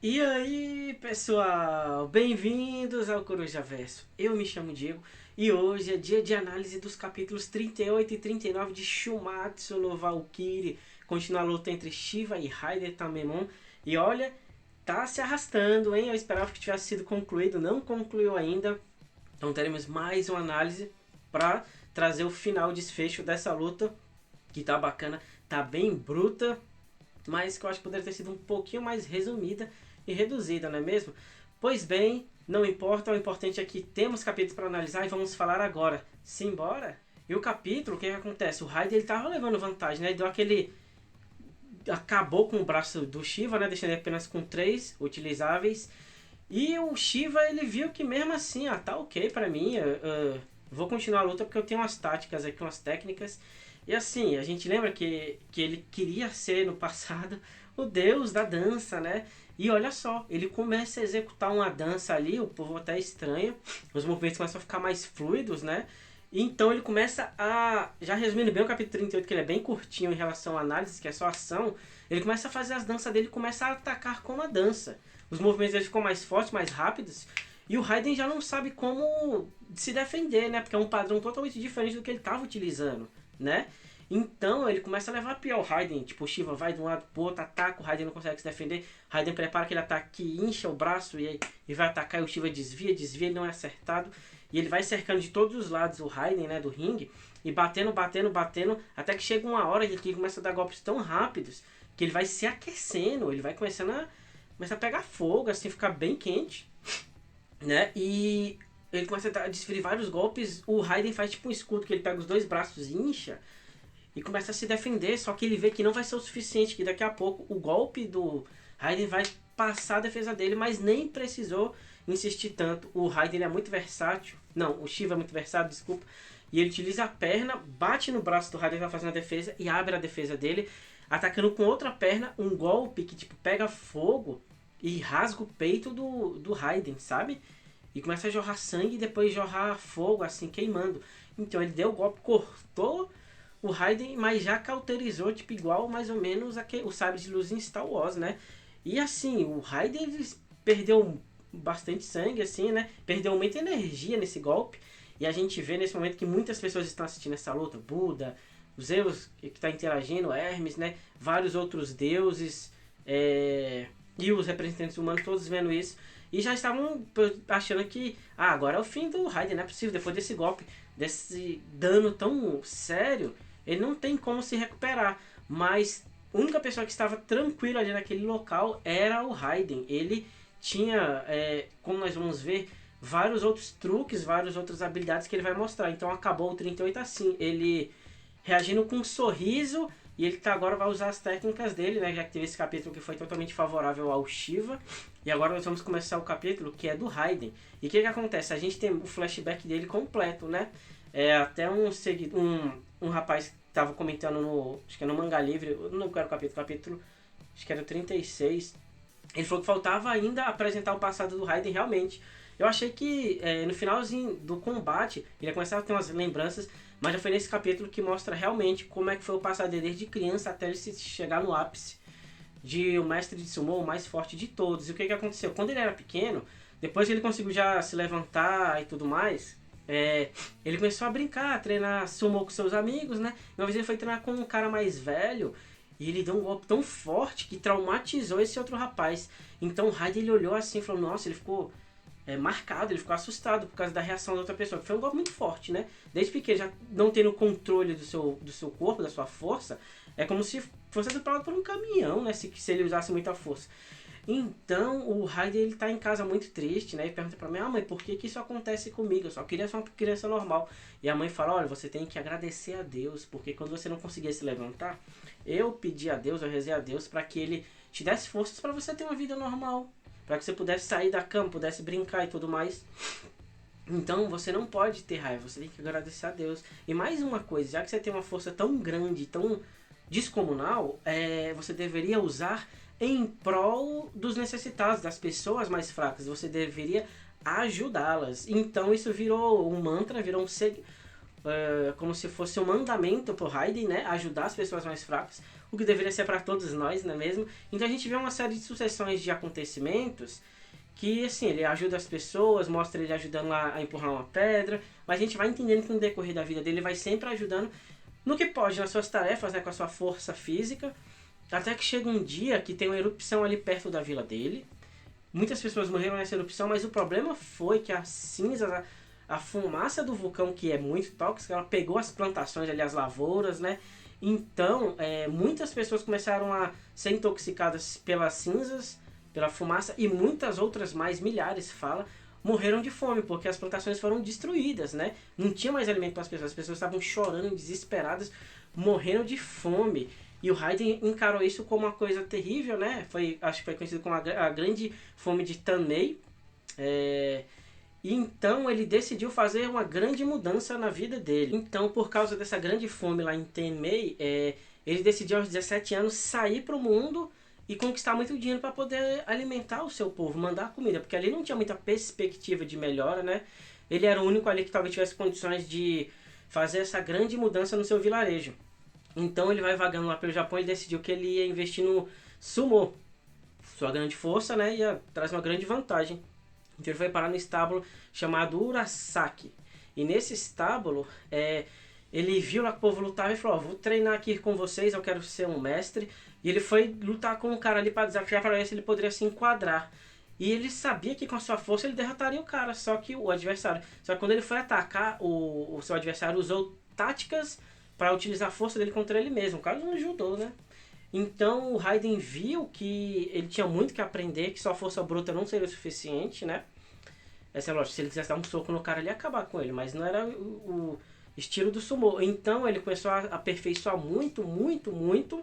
E aí, pessoal, bem-vindos ao Coruja Verso. Eu me chamo Diego e hoje é dia de análise dos capítulos 38 e 39 de Shumatsu no Valkyrie. Continua a luta entre Shiva e Raider Tamemon. E olha, tá se arrastando, hein? Eu esperava que tivesse sido concluído, não concluiu ainda. Então teremos mais uma análise para trazer o final, o desfecho dessa luta, que tá bacana, tá bem bruta, mas que eu acho que poderia ter sido um pouquinho mais resumida e reduzida, não é mesmo? Pois bem, não importa, o importante é que temos capítulos para analisar e vamos falar agora. Simbora? E o capítulo, o que acontece? O Raiden ele tava levando vantagem, né? Ele deu aquele... acabou com o braço do Shiva, né? Deixando ele apenas com 3 utilizáveis. E o Shiva, ele viu que mesmo assim, tá ok pra mim. Vou continuar a luta porque eu tenho umas táticas aqui, umas técnicas. E assim, a gente lembra que ele queria ser no passado o deus da dança, né? E olha só, ele começa a executar uma dança ali, o povo até estranha, os movimentos começam a ficar mais fluidos, né? E então ele começa a, já resumindo bem o capítulo 38, que ele é bem curtinho em relação à análise, que é só ação, ele começa a fazer as danças dele e começa a atacar com a dança. Os movimentos dele ficam mais fortes, mais rápidos, e o Raiden já não sabe como se defender, né? Porque é um padrão totalmente diferente do que ele estava utilizando, né? Então ele começa a levar a pior o Raiden. Tipo, o Shiva vai de um lado pro outro, ataca, o Raiden não consegue se defender. Raiden prepara aquele ataque que incha o braço e vai atacar. E o Shiva desvia, ele não é acertado. E ele vai cercando de todos os lados o Raiden, né, do ringue. E batendo, até que chega uma hora que ele começa a dar golpes tão rápidos que ele vai se aquecendo. Ele vai começar a pegar fogo, assim, ficar bem quente, né? E ele começa a desferir vários golpes. O Raiden faz tipo um escudo que ele pega os dois braços e incha e começa a se defender, só que ele vê que não vai ser o suficiente, que daqui a pouco o golpe do Raiden vai passar a defesa dele, mas nem precisou insistir tanto. O Raiden ele é muito versátil, não, o Shiva é muito versátil, desculpa, e ele utiliza a perna, bate no braço do Raiden que tá fazendo a defesa e abre a defesa dele, atacando com outra perna um golpe que tipo pega fogo e rasga o peito do Raiden, sabe? E começa a jorrar sangue e depois jorrar fogo, assim, queimando. Então ele deu o golpe, cortou o Raiden, mas já cauterizou, tipo, igual mais ou menos o sabre de luz em Star Wars, né? E assim, o Raiden perdeu bastante sangue, assim, né? Perdeu muita energia nesse golpe. E a gente vê nesse momento que muitas pessoas estão assistindo essa luta. Buda, o Zeus que está interagindo, Hermes, né? Vários outros deuses, e os representantes humanos todos vendo isso. E já estavam achando que agora é o fim do Raiden, não é possível, depois desse golpe, desse dano tão sério, ele não tem como se recuperar. Mas a única pessoa que estava tranquila ali naquele local era o Raiden. Ele tinha, como nós vamos ver, vários outros truques, várias outras habilidades que ele vai mostrar. Então acabou o 38 assim, ele reagindo com um sorriso. E ele agora vai usar as técnicas dele, né? Já que teve esse capítulo que foi totalmente favorável ao Shiva. E agora nós vamos começar o capítulo que é do Raiden. E o que acontece? A gente tem o flashback dele completo, né? Até um rapaz que estava comentando no... acho que é no Manga Livre, eu não quero o capítulo acho que era o 36. Ele falou que faltava ainda apresentar o passado do Raiden realmente. Eu achei que no finalzinho do combate ele ia começar a ter umas lembranças, mas já foi nesse capítulo que mostra realmente como é que foi o passado dele desde criança até ele chegar no ápice de o mestre de sumo, o mais forte de todos. E o que aconteceu? Quando ele era pequeno, depois que ele conseguiu já se levantar e tudo mais, ele começou a brincar, a treinar sumo com seus amigos, né? Uma vez ele foi treinar com um cara mais velho e ele deu um golpe tão forte que traumatizou esse outro rapaz. Então o Raiden ele olhou assim e falou, nossa, ele ficou marcado, ele ficou assustado por causa da reação da outra pessoa. Foi um golpe muito forte, né? Desde pequeno, já não tendo controle do seu corpo, da sua força, é como se fosse atropelado por um caminhão, né? Se ele usasse muita força. Então, o Raiden, ele tá em casa muito triste, né? E pergunta pra mim, mãe, por que isso acontece comigo? Eu só queria ser uma criança normal. E a mãe fala, olha, você tem que agradecer a Deus, porque quando você não conseguia se levantar, eu pedi a Deus, eu rezei a Deus para que ele te desse forças para você ter uma vida normal. Para que você pudesse sair da cama, pudesse brincar e tudo mais. Então você não pode ter raiva, você tem que agradecer a Deus. E mais uma coisa, já que você tem uma força tão grande, tão descomunal, você deveria usar em prol dos necessitados, das pessoas mais fracas. Você deveria ajudá-las. Então isso virou um mantra, virou como se fosse um mandamento pro Raiden, né? Ajudar as pessoas mais fracas, o que deveria ser para todos nós, não é mesmo? Então a gente vê uma série de sucessões de acontecimentos que, assim, ele ajuda as pessoas, mostra ele ajudando lá a empurrar uma pedra, mas a gente vai entendendo que no decorrer da vida dele, ele vai sempre ajudando no que pode, nas suas tarefas, né, com a sua força física, até que chega um dia que tem uma erupção ali perto da vila dele. Muitas pessoas morreram nessa erupção, mas o problema foi que as cinzas, a fumaça do vulcão, que é muito tóxica, ela pegou as plantações ali, as lavouras, né? Então, muitas pessoas começaram a ser intoxicadas pelas cinzas, pela fumaça, e muitas outras mais, milhares, morreram de fome, porque as plantações foram destruídas, né? Não tinha mais alimento para as pessoas estavam chorando, desesperadas, morrendo de fome. E o Raiden encarou isso como uma coisa terrível, né? Acho que foi conhecido como a grande fome de Tanmei. E então ele decidiu fazer uma grande mudança na vida dele. Então, por causa dessa grande fome lá em Tenmei, ele decidiu aos 17 anos sair para o mundo e conquistar muito dinheiro para poder alimentar o seu povo, mandar comida, porque ali não tinha muita perspectiva de melhora, né? Ele era o único ali que talvez tivesse condições de fazer essa grande mudança no seu vilarejo. Então ele vai vagando lá pelo Japão e decidiu que ele ia investir no sumo, sua grande força, né? Ia trazer uma grande vantagem. Então ele foi parar no estábulo chamado Urasaki. E nesse estábulo, ele viu lá que o povo lutava e falou: vou treinar aqui com vocês, eu quero ser um mestre. E ele foi lutar com um cara ali para desafiar, para ver se ele poderia se enquadrar. E ele sabia que com a sua força ele derrotaria o cara, só que o adversário. Só que quando ele foi atacar, o seu adversário usou táticas para utilizar a força dele contra ele mesmo. O cara não ajudou, né? Então o Raiden viu que ele tinha muito que aprender, que sua força bruta não seria o suficiente, né? Essa é lógico, se ele quisesse dar um soco no cara, ele ia acabar com ele, mas não era o estilo do sumo. Então ele começou a aperfeiçoar muito, muito, muito,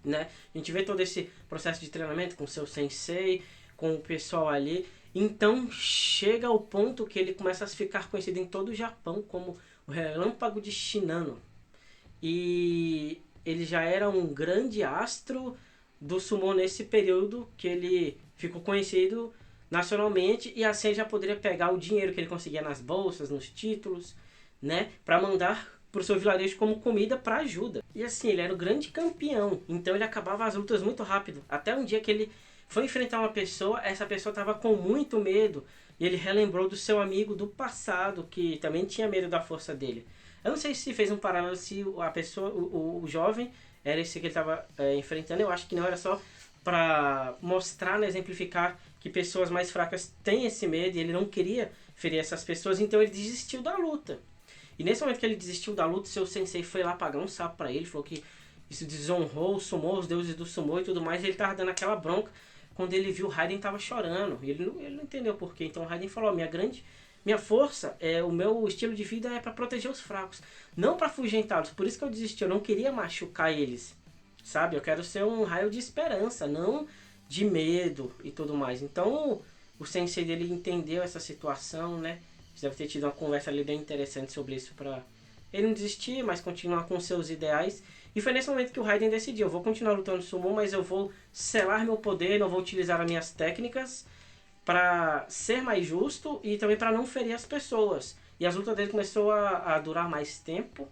né? A gente vê todo esse processo de treinamento com o seu sensei, com o pessoal ali. Então chega ao ponto que ele começa a ficar conhecido em todo o Japão como o Relâmpago de Shinano. E ele já era um grande astro do sumo nesse período que ele ficou conhecido nacionalmente, e assim ele já poderia pegar o dinheiro que ele conseguia nas bolsas, nos títulos, né, para mandar pro seu vilarejo como comida para ajuda. E assim, ele era o grande campeão, então ele acabava as lutas muito rápido. Até um dia que ele foi enfrentar uma pessoa, essa pessoa estava com muito medo, e ele relembrou do seu amigo do passado, que também tinha medo da força dele. Eu não sei se fez um paralelo, se a pessoa, o jovem, era esse que ele estava enfrentando. Eu acho que não, era só para mostrar, né, exemplificar que pessoas mais fracas têm esse medo, e ele não queria ferir essas pessoas, então ele desistiu da luta. E nesse momento que ele desistiu da luta, seu sensei foi lá pagar um sapo para ele, falou que isso desonrou o sumo, os deuses do sumo e tudo mais, e ele tava dando aquela bronca. Quando ele viu, o Raiden tava chorando, e ele não entendeu por quê. Então o Raiden falou: minha força, o meu estilo de vida é para proteger os fracos, não para afugentá-los. Por isso que eu desisti, eu não queria machucar eles, sabe? Eu quero ser um raio de esperança, não de medo e tudo mais. Então o sensei dele entendeu essa situação, né? Você deve ter tido uma conversa ali bem interessante sobre isso, para ele não desistir, mas continuar com seus ideais. E foi nesse momento que o Raiden decidiu: eu vou continuar lutando sumo, mas eu vou selar meu poder, não vou utilizar as minhas técnicas, para ser mais justo e também para não ferir as pessoas. E as lutas dele começou a durar mais tempo,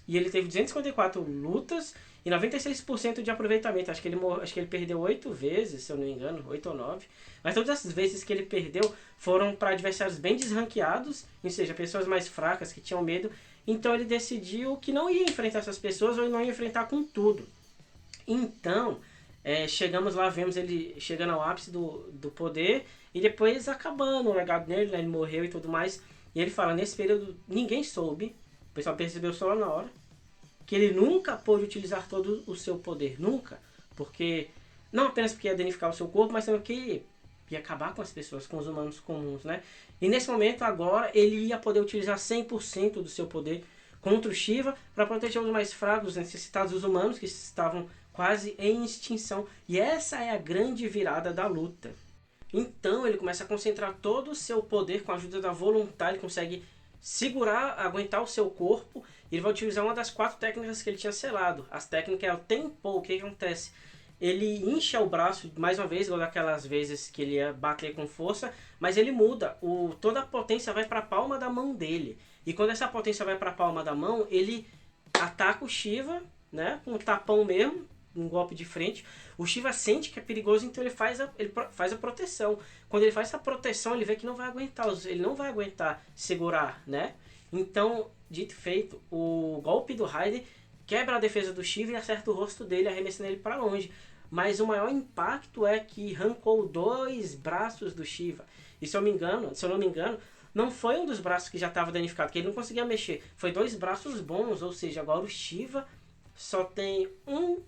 e ele teve 254 lutas e 96% de aproveitamento. Acho que ele perdeu 8 vezes, se eu não me engano, 8 ou 9. Mas todas as vezes que ele perdeu foram para adversários bem desranqueados, ou seja, pessoas mais fracas que tinham medo. Então ele decidiu que não ia enfrentar essas pessoas, ou não ia enfrentar com tudo. Então, chegamos lá, vemos ele chegando ao ápice do poder, e depois acabando o legado dele, né? Ele morreu e tudo mais. E ele fala: nesse período ninguém soube, o pessoal percebeu só na hora, que ele nunca pôde utilizar todo o seu poder, nunca. Porque, não apenas porque ia danificar o seu corpo, mas também porque ia acabar com as pessoas, com os humanos comuns, né? E nesse momento agora ele ia poder utilizar 100% do seu poder contra o Shiva para proteger os mais fracos, os necessitados, os humanos que estavam quase em extinção. E essa é a grande virada da luta. Então ele começa a concentrar todo o seu poder com a ajuda da voluntária, ele consegue segurar, aguentar o seu corpo, e ele vai utilizar uma das 4 técnicas que ele tinha selado. As técnicas é o Tempo. O que acontece? Ele incha o braço mais uma vez, igual daquelas vezes que ele ia bater com força, mas ele muda. Toda a potência vai para a palma da mão dele. E quando essa potência vai para a palma da mão, ele ataca o Shiva, né? Com um tapão mesmo, um golpe de frente. O Shiva sente que é perigoso, então ele faz a proteção. Quando ele faz essa proteção, ele vê que não vai aguentar, ele não vai aguentar segurar, né? Então, dito e feito, o golpe do Raiden quebra a defesa do Shiva e acerta o rosto dele, arremessando ele para longe. Mas o maior impacto é que arrancou 2 braços do Shiva. E se eu não me engano, não foi um dos braços que já estava danificado, que ele não conseguia mexer. Foi 2 braços bons, ou seja, agora o Shiva só tem um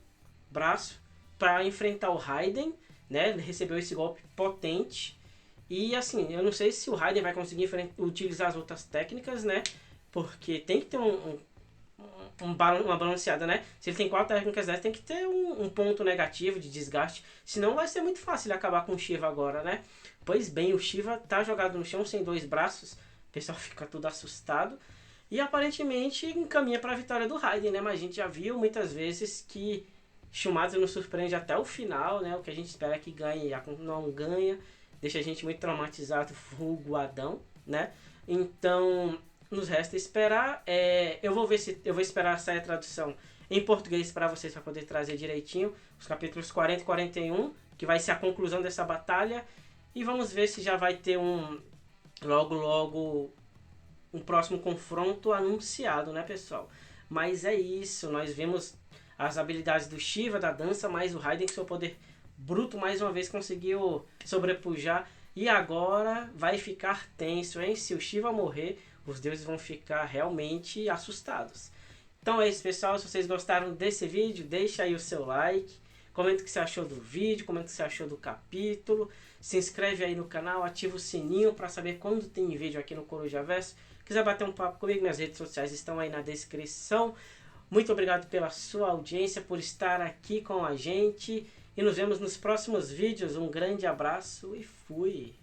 braço para enfrentar o Raiden, né? Ele recebeu esse golpe potente. E assim, eu não sei se o Raiden vai conseguir utilizar as outras técnicas, né? Porque tem que ter uma balanceada, né? Se ele tem 4 técnicas dessas, tem que ter um ponto negativo de desgaste. Senão vai ser muito fácil ele acabar com o Shiva agora, né? Pois bem, o Shiva tá jogado no chão sem 2 braços. O pessoal fica tudo assustado. E aparentemente encaminha para a vitória do Raiden, né? Mas a gente já viu muitas vezes que Shumatsu nos surpreende até o final, né? O que a gente espera que ganhe, não ganha. Deixa a gente muito traumatizado, vulgo Adão, né? Então, nos resta esperar. Eu vou esperar sair a tradução em português para vocês, para poder trazer direitinho os capítulos 40 e 41, que vai ser a conclusão dessa batalha. E vamos ver se já vai ter logo um próximo confronto anunciado, né, pessoal? Mas é isso, nós vemos as habilidades do Shiva, da dança, mas o Raiden com seu poder bruto mais uma vez conseguiu sobrepujar. E agora vai ficar tenso, hein? Se o Shiva morrer, os deuses vão ficar realmente assustados. Então é isso, pessoal. Se vocês gostaram desse vídeo, deixa aí o seu like. Comenta o que você achou do vídeo, comenta o que você achou do capítulo. Se inscreve aí no canal, ativa o sininho para saber quando tem vídeo aqui no Corujaverso. Quiser bater um papo comigo, minhas redes sociais estão aí na descrição. Muito obrigado pela sua audiência, por estar aqui com a gente. E nos vemos nos próximos vídeos. Um grande abraço e fui!